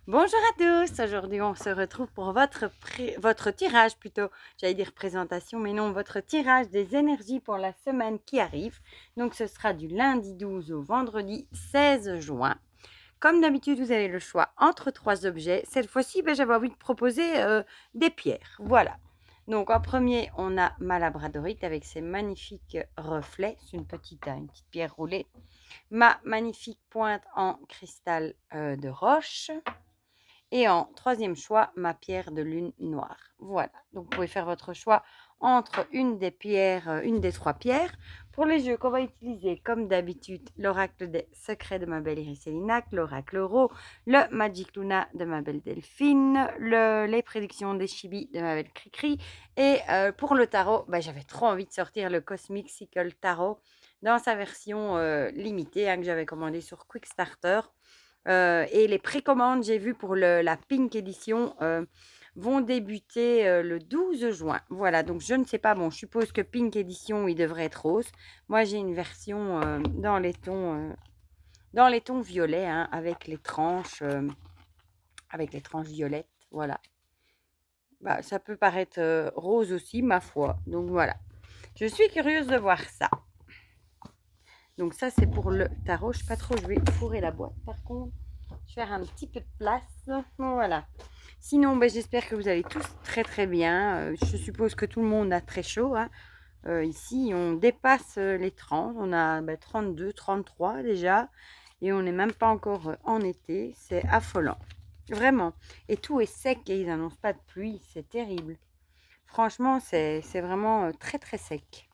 Bonjour à tous, aujourd'hui on se retrouve pour votre tirage plutôt, j'allais dire présentation, mais non, votre tirage des énergies pour la semaine qui arrive. Donc ce sera du lundi 12 au vendredi 16 juin. Comme d'habitude, vous avez le choix entre 3 objets. Cette fois-ci, j'avais envie de proposer des pierres. Voilà. Donc en premier, on a ma labradorite avec ses magnifiques reflets. C'est une petite pierre roulée. Ma magnifique pointe en cristal de roche. Et en troisième choix, ma pierre de lune noire. Voilà, donc vous pouvez faire votre choix entre une des pierres, une des 3 pierres. Pour les jeux qu'on va utiliser, comme d'habitude, l'oracle des secrets de ma belle Iris Elinac, l'oracle Euro, le Magic Luna de ma belle Delphine, les prédictions des Chibi de ma belle Cricri. Et pour le tarot, j'avais trop envie de sortir le Cosmic Sickle Tarot dans sa version limitée que j'avais commandé sur Quickstarter. Et les précommandes, j'ai vu pour la Pink Edition, vont débuter le 12 juin. Voilà, donc je ne sais pas, bon, je suppose que Pink Edition, il devrait être rose. Moi, j'ai une version dans les tons violets, avec les tranches violettes, voilà. Ça peut paraître rose aussi, ma foi. Donc voilà, je suis curieuse de voir ça. Donc ça, c'est pour le tarot. Je ne sais pas trop, je vais fourrer la boîte. Par contre, je vais faire un petit peu de place. Voilà. Sinon, j'espère que vous allez tous très très bien. Je suppose que tout le monde a très chaud. Ici, on dépasse les 30. On a 32, 33 déjà. Et on n'est même pas encore en été. C'est affolant. Vraiment. Et tout est sec et ils n'annoncent pas de pluie. C'est terrible. Franchement, c'est vraiment très très sec.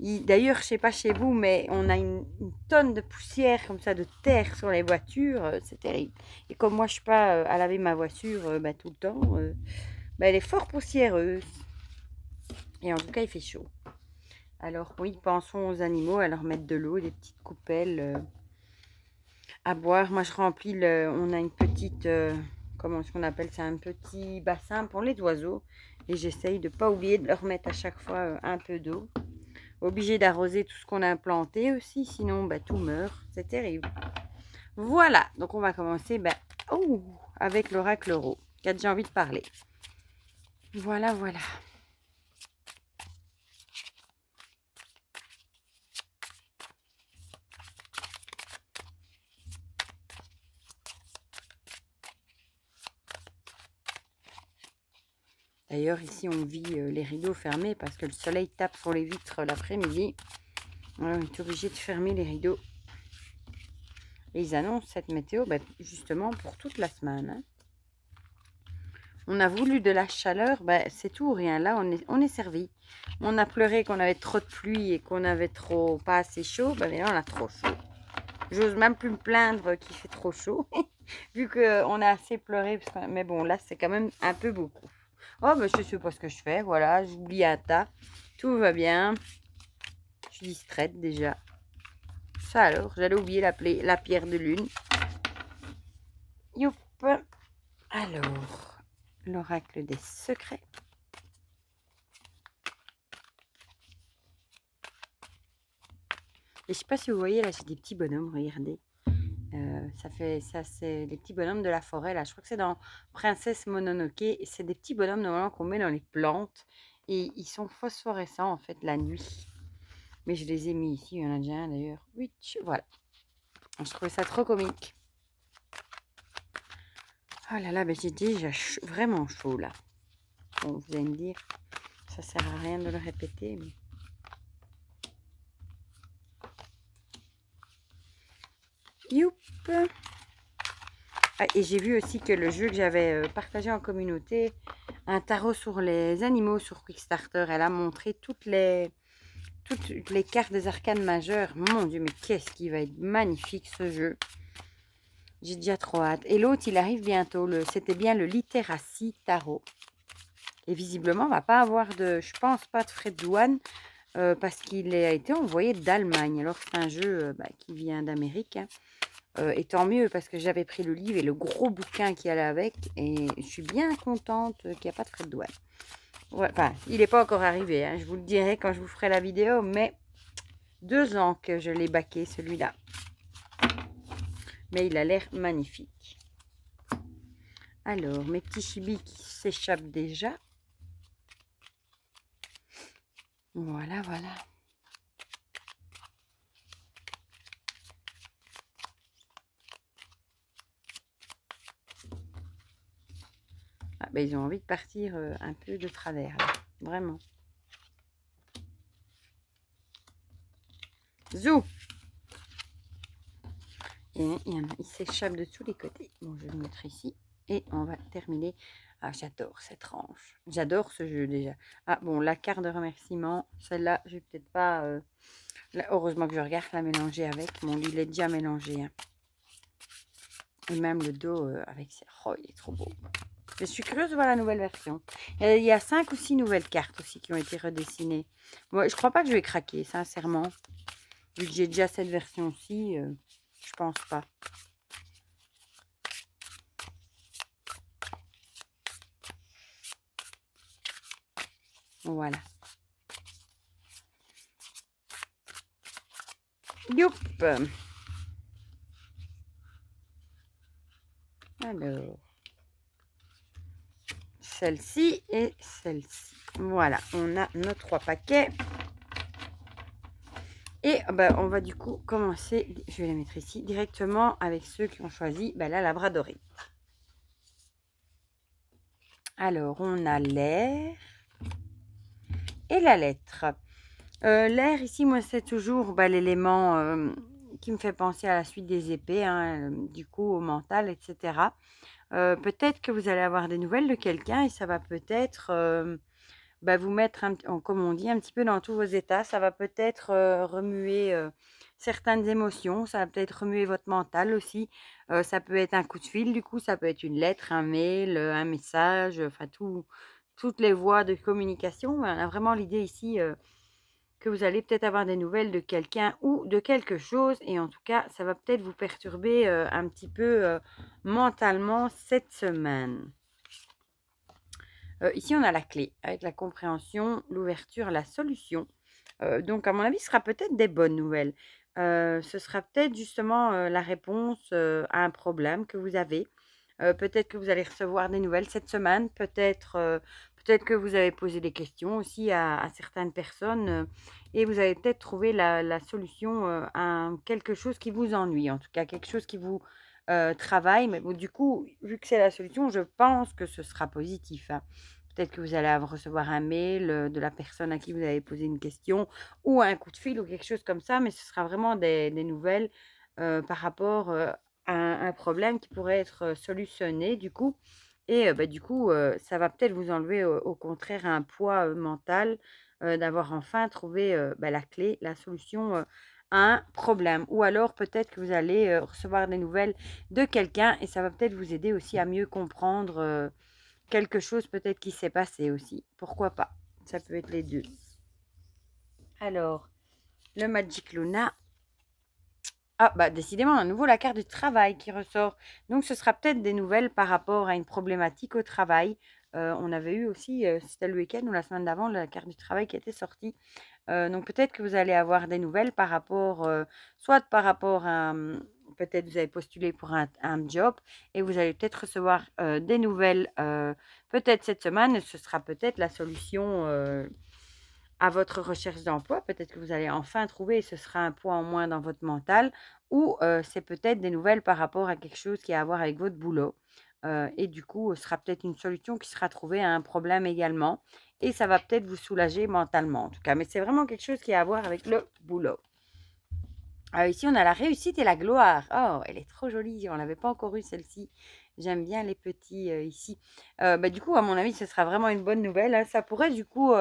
D'ailleurs, je sais pas chez vous, mais on a une tonne de poussière comme ça, de terre sur les voitures, c'est terrible. Et comme moi, je suis pas à laver ma voiture tout le temps, elle est fort poussiéreuse. Et en tout cas, il fait chaud. Alors oui, pensons aux animaux, à leur mettre de l'eau, des petites coupelles à boire. Moi, je remplis on a une petite, comment est-ce qu'on appelle ça, un petit bassin pour les oiseaux. Et j'essaye de pas oublier de leur mettre à chaque fois un peu d'eau. Obligé d'arroser tout ce qu'on a planté aussi, sinon tout meurt, c'est terrible. Voilà, donc on va commencer avec l'oracle Euro, qui j'ai envie de parler. Voilà, voilà. D'ailleurs, ici, on vit les rideaux fermés parce que le soleil tape sur les vitres l'après-midi. On est obligé de fermer les rideaux. Et ils annoncent cette météo justement pour toute la semaine. On a voulu de la chaleur, c'est tout ou rien. Là, on est servi. On a pleuré qu'on avait trop de pluie et qu'on avait pas assez chaud. Maintenant, on a trop chaud. J'ose même plus me plaindre qu'il fait trop chaud. Vu qu'on a assez pleuré. Mais bon, là, c'est quand même un peu beaucoup. Oh, je ne sais pas ce que je fais. Voilà, j'oublie un tas. Tout va bien. Je suis distraite déjà. Ça alors, j'allais oublier la pierre de lune. Youp. Alors, l'oracle des secrets. Et je sais pas si vous voyez, là, j'ai des petits bonhommes, regardez. Ça c'est les petits bonhommes de la forêt, là. Je crois que c'est dans Princesse Mononoke. C'est des petits bonhommes, normalement, qu'on met dans les plantes. Et ils sont phosphorescents, en fait, la nuit. Mais je les ai mis ici, il y en a déjà un, d'ailleurs. Oui, voilà. Je trouvais ça trop comique. Oh là là, j'ai déjà vraiment chaud, là. Bon, vous allez me dire, ça sert à rien de le répéter, mais... Youp. Et j'ai vu aussi que le jeu que j'avais partagé en communauté, un tarot sur les animaux sur Quickstarter, elle a montré toutes les cartes des arcanes majeures. Mon Dieu, mais qu'est-ce qui va être magnifique ce jeu. J'ai déjà trop hâte. Et l'autre, il arrive bientôt. C'était bien le Littératie Tarot. Et visiblement, on va pas avoir je pense pas de frais de douane parce qu'il a été envoyé d'Allemagne. Alors c'est un jeu qui vient d'Amérique. Et tant mieux parce que j'avais pris le livre et le gros bouquin qui allait avec. Et je suis bien contente qu'il n'y a pas de frais de douane. Ouais, enfin, il n'est pas encore arrivé. Je vous le dirai quand je vous ferai la vidéo. Mais 2 ans que je l'ai baqué celui-là. Mais il a l'air magnifique. Alors, mes petits chibis qui s'échappent déjà. Voilà, voilà. Ah, ben, ils ont envie de partir un peu de travers, là. Vraiment. Zou! Et il s'échappe de tous les côtés. Bon, je vais le mettre ici. Et on va terminer. Ah, j'adore cette range. J'adore ce jeu déjà. Ah, bon, la carte de remerciement. Celle-là, je vais peut-être pas... heureusement que je regarde la mélanger avec. Mon lit, il est déjà mélangé. Hein. Et même le dos avec ses... Oh, il est trop beau. Je suis curieuse de voir la nouvelle version. Il y a 5 ou 6 nouvelles cartes aussi qui ont été redessinées. Moi, je crois pas que je vais craquer, sincèrement. Vu que j'ai déjà cette version-ci, je pense pas. Voilà. Youp! Alors, celle-ci et celle-ci. Voilà, on a nos 3 paquets. Et bah, on va du coup commencer, je vais les mettre ici, directement avec ceux qui ont choisi la labradorite. Alors, on a l'air et la lettre. L'air ici, moi, c'est toujours l'élément qui me fait penser à la suite des épées, hein, du coup, au mental, etc. Peut-être que vous allez avoir des nouvelles de quelqu'un et ça va peut-être vous mettre, comme on dit, un petit peu dans tous vos états. Ça va peut-être remuer certaines émotions, ça va peut-être remuer votre mental aussi. Ça peut être un coup de fil, du coup, ça peut être une lettre, un mail, un message, enfin toutes les voies de communication. On a vraiment l'idée ici que vous allez peut-être avoir des nouvelles de quelqu'un ou de quelque chose. Et en tout cas, ça va peut-être vous perturber un petit peu mentalement cette semaine. Ici, on a la clé avec la compréhension, l'ouverture, la solution. Donc, à mon avis, ce sera peut-être des bonnes nouvelles. Ce sera peut-être justement la réponse à un problème que vous avez. Peut-être que vous allez recevoir des nouvelles cette semaine. Peut-être que vous avez posé des questions aussi à certaines personnes et vous avez peut-être trouvé la solution à quelque chose qui vous ennuie. En tout cas, quelque chose qui vous travaille. Mais bon, du coup, vu que c'est la solution, je pense que ce sera positif. Hein. Peut-être que vous allez recevoir un mail de la personne à qui vous avez posé une question ou un coup de fil ou quelque chose comme ça, mais ce sera vraiment des nouvelles par rapport à un problème qui pourrait être solutionné du coup. Et du coup, ça va peut-être vous enlever au contraire un poids mental d'avoir enfin trouvé la clé, la solution à un problème. Ou alors peut-être que vous allez recevoir des nouvelles de quelqu'un et ça va peut-être vous aider aussi à mieux comprendre quelque chose peut-être qui s'est passé aussi. Pourquoi pas? Ça peut être les deux. Alors, le Magic Luna. Ah, décidément, à nouveau la carte du travail qui ressort. Donc, ce sera peut-être des nouvelles par rapport à une problématique au travail. On avait eu aussi, c'était le week-end ou la semaine d'avant, la carte du travail qui était sortie. Donc, peut-être que vous allez avoir des nouvelles par rapport, soit par rapport à, peut-être vous avez postulé pour un job et vous allez peut-être recevoir des nouvelles peut-être cette semaine. Et ce sera peut-être la solution à votre recherche d'emploi. Peut-être que vous allez enfin trouver et ce sera un poids en moins dans votre mental ou c'est peut-être des nouvelles par rapport à quelque chose qui a à voir avec votre boulot. Et du coup, ce sera peut-être une solution qui sera trouvée à un problème également. Et ça va peut-être vous soulager mentalement en tout cas. Mais c'est vraiment quelque chose qui a à voir avec le boulot. Ici, on a la réussite et la gloire. Oh, elle est trop jolie. On n'avait pas encore eu celle-ci. J'aime bien les petits ici. Du coup, à mon avis, ce sera vraiment une bonne nouvelle. Hein. Ça pourrait, du coup,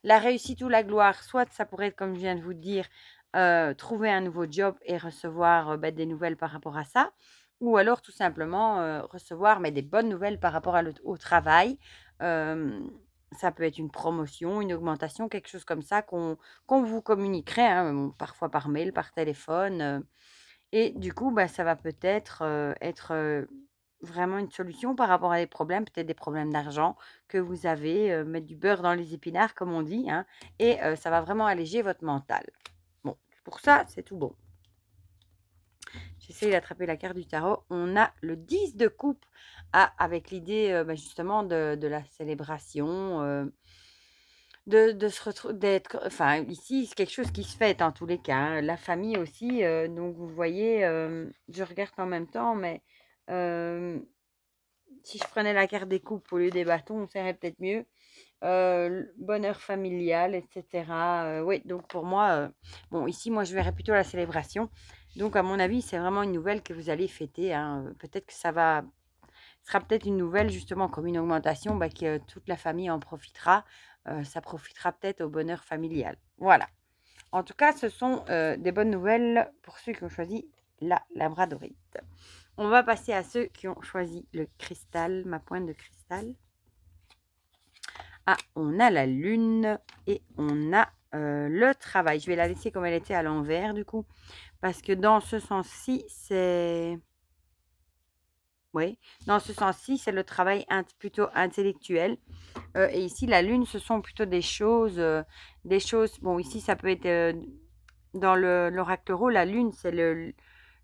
la réussite ou la gloire, soit ça pourrait être, comme je viens de vous dire, trouver un nouveau job et recevoir des nouvelles par rapport à ça. Ou alors, tout simplement, recevoir des bonnes nouvelles par rapport au travail. Ça peut être une promotion, une augmentation, quelque chose comme ça qu'on vous communiquerait, hein, parfois par mail, par téléphone. Et du coup, ça va peut-être être vraiment une solution par rapport à des problèmes, peut-être des problèmes d'argent que vous avez, mettre du beurre dans les épinards, comme on dit, hein, et ça va vraiment alléger votre mental. Bon, pour ça, c'est tout bon. j'essaye d'attraper la carte du tarot. On a le 10 de coupe avec l'idée justement de la célébration, de se retrouver, d'être, enfin ici c'est quelque chose qui se fait en tous les cas, hein. La famille aussi, donc vous voyez, je regarde en même temps, mais si je prenais la carte des coupes au lieu des bâtons, ça irait peut-être mieux. Bonheur familial, etc. Oui, donc pour moi, bon, ici, moi, je verrais plutôt la célébration. Donc, à mon avis, c'est vraiment une nouvelle que vous allez fêter, hein. Peut-être que sera peut-être une nouvelle, justement, comme une augmentation, que toute la famille en profitera. Ça profitera peut-être au bonheur familial. Voilà. En tout cas, ce sont des bonnes nouvelles pour ceux qui ont choisi la labradorite. On va passer à ceux qui ont choisi le cristal, ma pointe de cristal. Ah, on a la lune et on a le travail. Je vais la laisser comme elle était à l'envers du coup. Parce que dans ce sens-ci, c'est... Oui, dans ce sens-ci, c'est le travail plutôt intellectuel. Et ici, la lune, ce sont plutôt des choses... Bon, ici, ça peut être... dans l'oracle tarot, la lune, c'est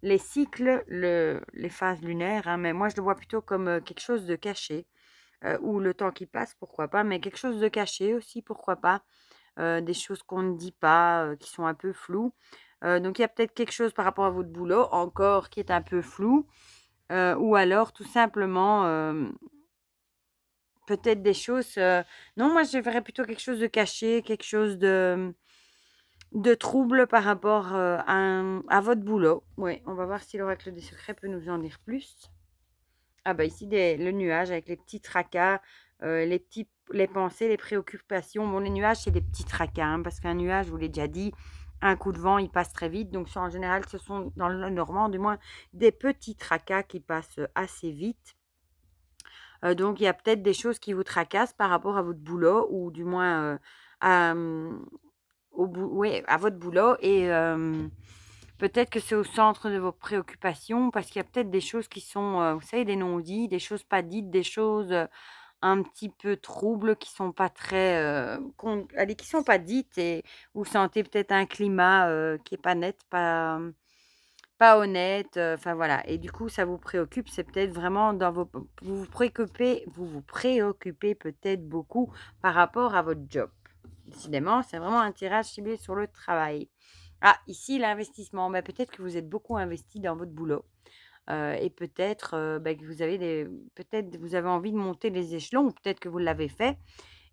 les cycles, les phases lunaires. Hein, mais moi, je le vois plutôt comme quelque chose de caché. Ou le temps qui passe, pourquoi pas, mais quelque chose de caché aussi, pourquoi pas. Des choses qu'on ne dit pas, qui sont un peu floues. Donc il y a peut-être quelque chose par rapport à votre boulot encore qui est un peu flou. Ou alors tout simplement peut-être des choses... non, moi je verrais plutôt quelque chose de caché, quelque chose de trouble par rapport à votre boulot. Oui, on va voir si l'oracle des secrets peut nous en dire plus. Ah bah ici, le nuage avec les petits tracas, les pensées, les préoccupations. Bon, les nuages, c'est des petits tracas, hein, parce qu'un nuage, je vous l'ai déjà dit, un coup de vent, il passe très vite. Donc, ça, en général, ce sont, dans le normand, du moins, des petits tracas qui passent assez vite. Donc, il y a peut-être des choses qui vous tracassent par rapport à votre boulot, ou du moins à votre boulot. Et... peut-être que c'est au centre de vos préoccupations parce qu'il y a peut-être des choses qui sont, vous savez, des non-dits, des choses pas dites, des choses un petit peu troubles qui sont pas très, allez, qui sont pas dites et vous sentez peut-être un climat qui est pas net, pas honnête, enfin voilà. Et du coup, ça vous préoccupe, c'est peut-être vraiment dans vous vous préoccupez peut-être beaucoup par rapport à votre job. Décidément, c'est vraiment un tirage ciblé sur le travail. Ah, ici, l'investissement. Peut-être que vous êtes beaucoup investi dans votre boulot. Et peut-être que peut-être vous avez envie de monter les échelons, ou peut-être que vous l'avez fait.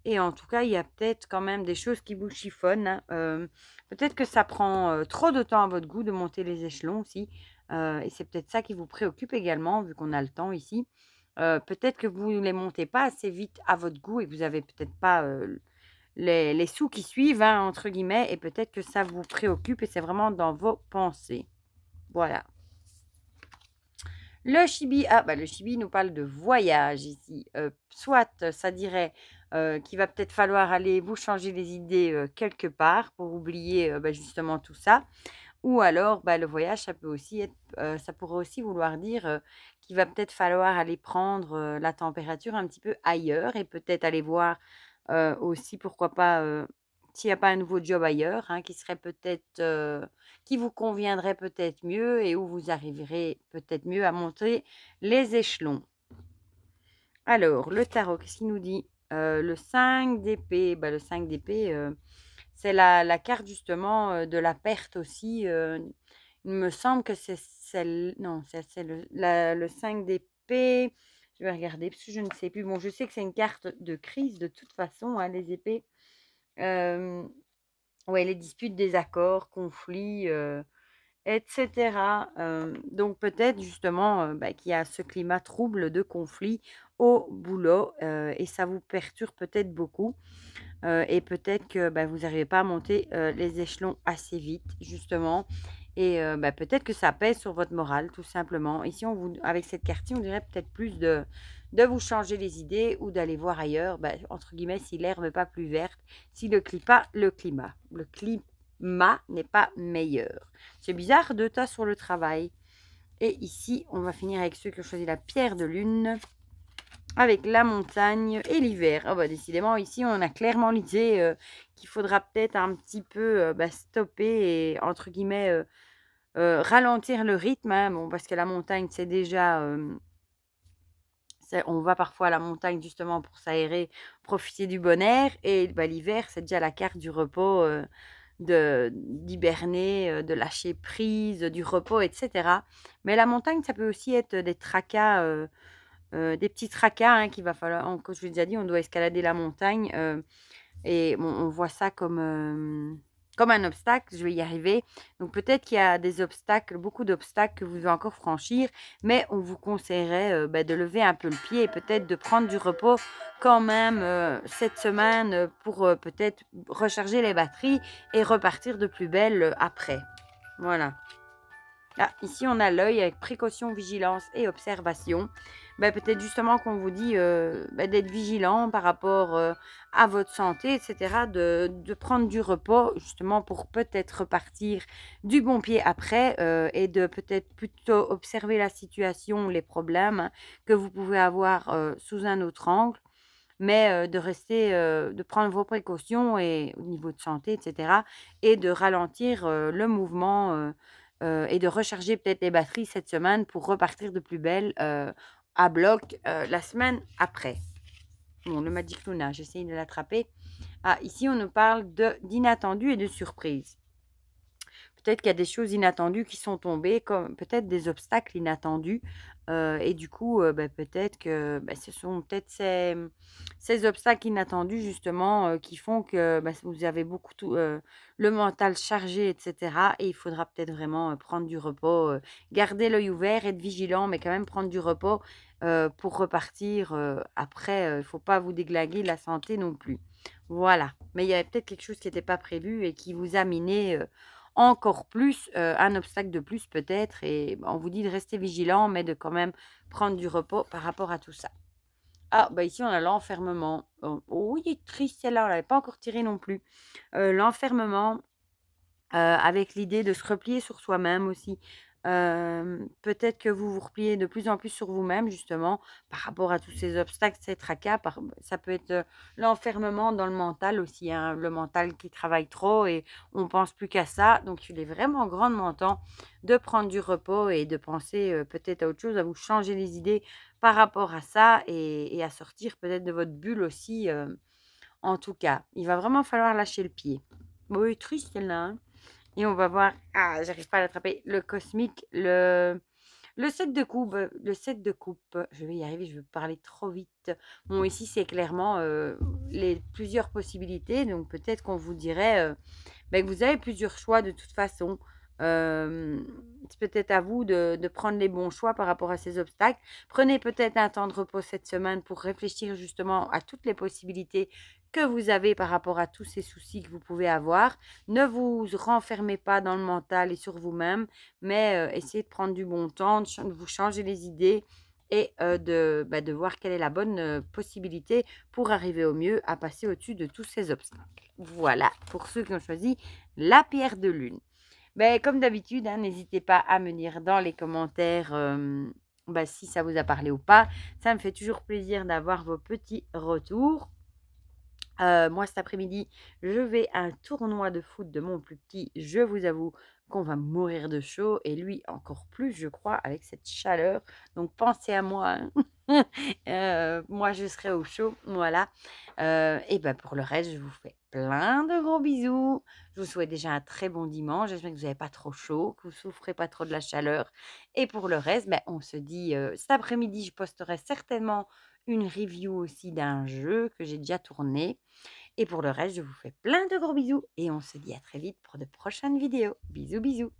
Et en tout cas, il y a peut-être quand même des choses qui vous chiffonnent, hein. Peut-être que ça prend trop de temps à votre goût de monter les échelons aussi. Et c'est peut-être ça qui vous préoccupe également, vu qu'on a le temps ici. Peut-être que vous ne les montez pas assez vite à votre goût et que vous n'avez peut-être pas les sous qui suivent, hein, entre guillemets, et peut-être que ça vous préoccupe et c'est vraiment dans vos pensées. Voilà. Le chibi, le chibi nous parle de voyage ici. Soit ça dirait qu'il va peut-être falloir aller vous changer les idées quelque part pour oublier justement tout ça. Ou alors, le voyage, ça peut aussi être, ça pourrait aussi vouloir dire qu'il va peut-être falloir aller prendre la température un petit peu ailleurs et peut-être aller voir aussi, pourquoi pas, s'il n'y a pas un nouveau job ailleurs, hein, qui serait peut-être, qui vous conviendrait peut-être mieux et où vous arriverez peut-être mieux à monter les échelons. Alors, le tarot, qu'est-ce qu'il nous dit? Le 5 d'épée. Le 5 d'épée, c'est la carte justement de la perte aussi. Il me semble que c'est celle... Non, c'est le 5 d'épée. Je vais regarder parce que je ne sais plus. Bon, je sais que c'est une carte de crise de toute façon, hein, les épées. Ouais, les disputes, désaccords, conflits, etc. Donc peut-être justement qu'il y a ce climat trouble de conflit au boulot et ça vous perturbe peut-être beaucoup. Et peut-être que vous n'arrivez pas à monter les échelons assez vite, justement. Et peut-être que ça pèse sur votre morale, tout simplement. Ici, avec cette carte, on dirait peut-être plus de vous changer les idées ou d'aller voir ailleurs, entre guillemets, si l'herbe n'est pas plus verte, si le climat n'est pas meilleur. C'est bizarre, 2 tas sur le travail. Et ici, on va finir avec ceux qui ont choisi la pierre de lune, avec la montagne et l'hiver. Décidément, ici, on a clairement l'idée qu'il faudra peut-être un petit peu stopper et, entre guillemets, ralentir le rythme, hein, bon, parce que la montagne, c'est déjà... on va parfois à la montagne justement pour s'aérer, profiter du bon air. Et bah, l'hiver, c'est déjà la carte du repos, d'hiberner, de lâcher prise, du repos, etc. Mais la montagne, ça peut aussi être des tracas, des petits tracas, hein, qu'il va falloir, comme je vous l'ai déjà dit, on doit escalader la montagne. Et on voit ça comme un obstacle, je vais y arriver. Donc peut-être qu'il y a des obstacles, beaucoup d'obstacles que vous devez encore franchir, mais on vous conseillerait de lever un peu le pied et peut-être de prendre du repos quand même cette semaine pour peut-être recharger les batteries et repartir de plus belle après. Voilà. Ah, ici, on a l'œil avec précaution, vigilance et observation. Peut-être justement qu'on vous dit d'être vigilant par rapport à votre santé, etc. De prendre du repos justement pour peut-être repartir du bon pied après et de peut-être plutôt observer la situation, les problèmes que vous pouvez avoir sous un autre angle. Mais de rester, de prendre vos précautions et au niveau de santé, etc. Et de ralentir le mouvement et de recharger peut-être les batteries cette semaine pour repartir de plus belle à bloc la semaine après. Bon, le Magic Luna, j'essaye de l'attraper. Ah, ici, on nous parle d'inattendu et de surprise. Peut-être qu'il y a des choses inattendues qui sont tombées, comme peut-être des obstacles inattendus. Et du coup, peut-être que ce sont peut-être ces obstacles inattendus, justement, qui font que vous avez beaucoup le mental chargé, etc. Et il faudra peut-être vraiment prendre du repos, garder l'œil ouvert, être vigilant, mais quand même prendre du repos pour repartir. Après, il ne faut pas vous déglinguer la santé non plus. Voilà. Mais il y avait peut-être quelque chose qui n'était pas prévu et qui vous a miné encore plus, un obstacle de plus peut-être. Et on vous dit de rester vigilant, mais de quand même prendre du repos par rapport à tout ça. Ah, ici, on a l'enfermement. Oh, il est triste celle-là, on ne l'avait pas encore tiré non plus. L'enfermement, avec l'idée de se replier sur soi-même aussi. Peut-être que vous vous repliez de plus en plus sur vous-même, justement, par rapport à tous ces obstacles, ces tracas. Ça peut être l'enfermement dans le mental aussi, hein, le mental qui travaille trop et on pense plus qu'à ça. Donc, il est vraiment grandement temps de prendre du repos et de penser peut-être à autre chose, à vous changer les idées par rapport à ça et à sortir peut-être de votre bulle aussi. En tout cas, il va vraiment falloir lâcher le pied. Oui, triste celle-là, hein. Et on va voir, ah, j'arrive pas à l'attraper, le cosmique, le set de coupe, je vais y arriver, je vais parler trop vite. Bon, ici, c'est clairement les plusieurs possibilités, donc peut-être qu'on vous dirait que vous avez plusieurs choix de toute façon. C'est peut-être à vous de prendre les bons choix par rapport à ces obstacles. Prenez peut-être un temps de repos cette semaine pour réfléchir justement à toutes les possibilités que vous avez par rapport à tous ces soucis que vous pouvez avoir. Ne vous renfermez pas dans le mental et sur vous-même, mais essayez de prendre du bon temps, de vous changer les idées et de voir quelle est la bonne possibilité pour arriver au mieux à passer au-dessus de tous ces obstacles. Voilà, pour ceux qui ont choisi la pierre de lune. Comme d'habitude, hein, n'hésitez pas à me dire dans les commentaires si ça vous a parlé ou pas. Ça me fait toujours plaisir d'avoir vos petits retours. Moi, cet après-midi, je vais à un tournoi de foot de mon plus petit. Je vous avoue qu'on va mourir de chaud et lui encore plus, je crois, avec cette chaleur. Donc, pensez à moi, hein. Moi, je serai au chaud, voilà. Et pour le reste, je vous fais plein de gros bisous. Je vous souhaite déjà un très bon dimanche. J'espère que vous n'avez pas trop chaud, que vous ne souffrez pas trop de la chaleur. Et pour le reste, on se dit cet après-midi, je posterai certainement une review aussi d'un jeu que j'ai déjà tourné. Et pour le reste, je vous fais plein de gros bisous et on se dit à très vite pour de prochaines vidéos. Bisous, bisous.